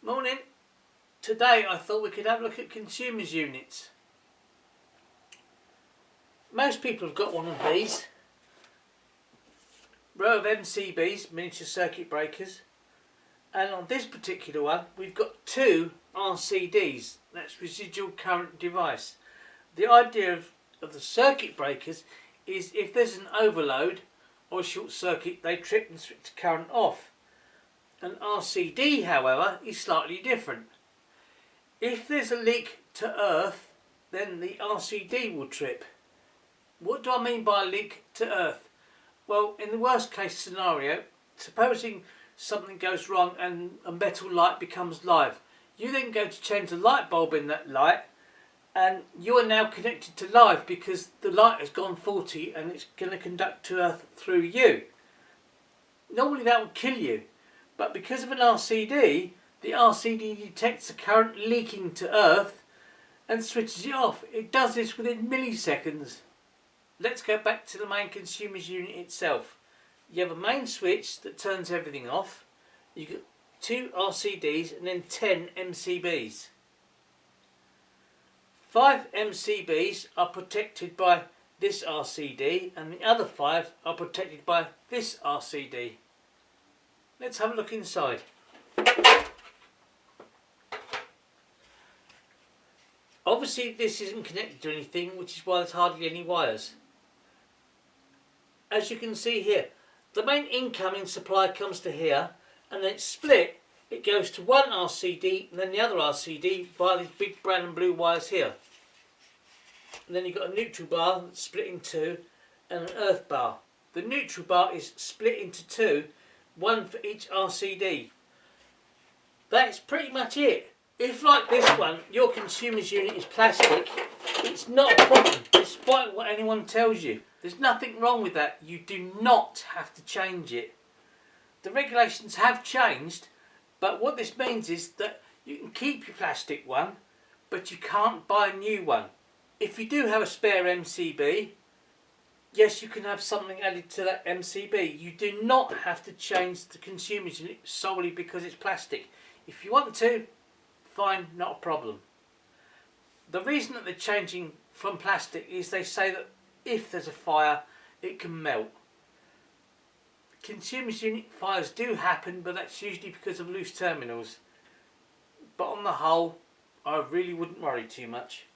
Morning. Today I thought we could have a look at consumers units. Most people have got one of these. Row of MCBs, miniature circuit breakers. And on this particular one we've got two RCDs, that's residual current device. The idea of the circuit breakers is if there's an overload or a short circuit, they trip and switch the current off. An RCD, however, is slightly different. If there's a leak to earth, then the RCD will trip. What do I mean by a leak to earth? Well, in the worst case scenario, supposing something goes wrong and a metal light becomes live, you then go to change the light bulb in that light and you are now connected to live because the light has gone faulty and it's going to conduct to earth through you. Normally that would kill you, but because of an RCD, the RCD detects the current leaking to earth and switches it off. It does this within milliseconds. Let's go back to the main consumers unit itself. You have a main switch that turns everything off. You've got two RCDs and then 10 MCBs. 5 MCBs are protected by this RCD and the other 5 are protected by this RCD. Let's have a look inside. Obviously this isn't connected to anything, which is why there's hardly any wires. As you can see here, the main incoming supply comes to here and then it's split. It goes to one RCD and then the other RCD via these big brown and blue wires here. And then you've got a neutral bar that's split in two and an earth bar. The neutral bar is split into two, one for each RCD. That's pretty much it. If, like this one, your consumers unit is plastic, it's not a problem, despite what anyone tells you. There's nothing wrong with that. You do not have to change it. The regulations have changed, but what this means is that you can keep your plastic one, but you can't buy a new one. If you do have a spare MCB, yes, you can have something added to that MCB. You do not have to change the consumers unit solely because it's plastic. If you want to, fine, not a problem. The reason that they're changing from plastic is they say that if there's a fire, it can melt. Consumers unit fires do happen, but that's usually because of loose terminals. But on the whole, I really wouldn't worry too much.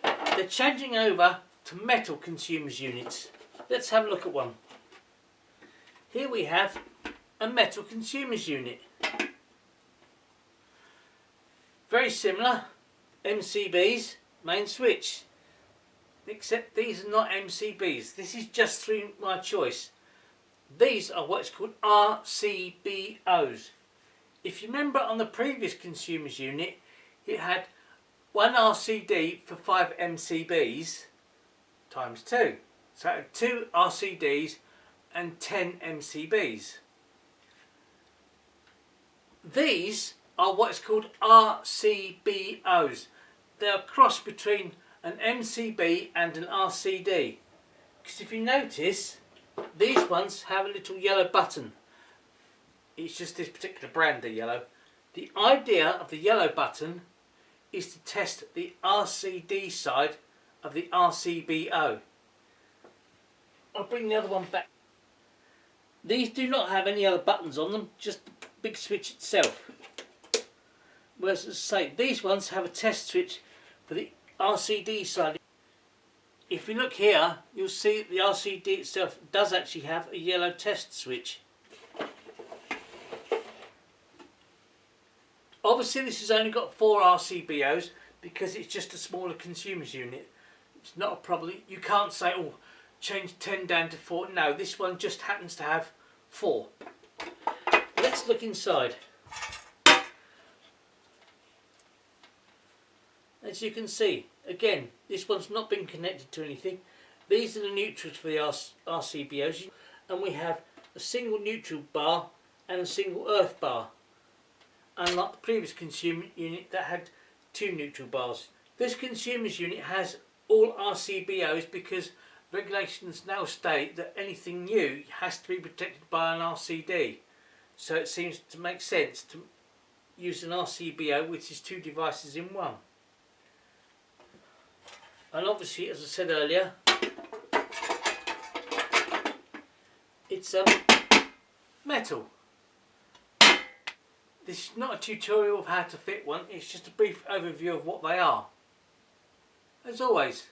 They're changing over to metal consumers units. Let's have a look at one. Here we have a metal consumers unit. Very similar, MCBs, main switch. Except these are not MCBs. This is just through my choice. These are what's called RCBOs. If you remember on the previous consumers unit, it had one RCD for 5 MCBs times 2. So it had 2 RCDs and 10 MCBs. These are what's called RCBOs. They're a cross between an MCB and an RCD. Because if you notice, these ones have a little yellow button. It's just this particular brand, the yellow. The idea of the yellow button is to test the RCD side of the RCBO. I'll bring the other one back. These do not have any other buttons on them, just the big switch itself. Whereas, as I say, these ones have a test switch for the RCD side. If you look here, you'll see that the RCD itself does actually have a yellow test switch. Obviously this has only got 4 RCBOs because it's just a smaller consumers unit. It's not a problem. You can't say, oh, change 10 down to 4. No, this one just happens to have 4. Let's look inside. As you can see, again, this one's not been connected to anything. These are the neutrals for the RCBOs, and we have a single neutral bar and a single earth bar, unlike the previous consumer unit that had 2 neutral bars. This consumers unit has all RCBOs because regulations now state that anything new has to be protected by an RCD. So it seems to make sense to use an RCBO, which is 2 devices in one. And obviously, as I said earlier, it's metal. This is not a tutorial of how to fit one, it's just a brief overview of what they are. As always,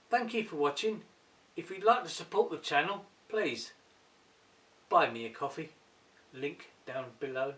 thank you for watching. If you'd like to support the channel, please buy me a coffee, link down below.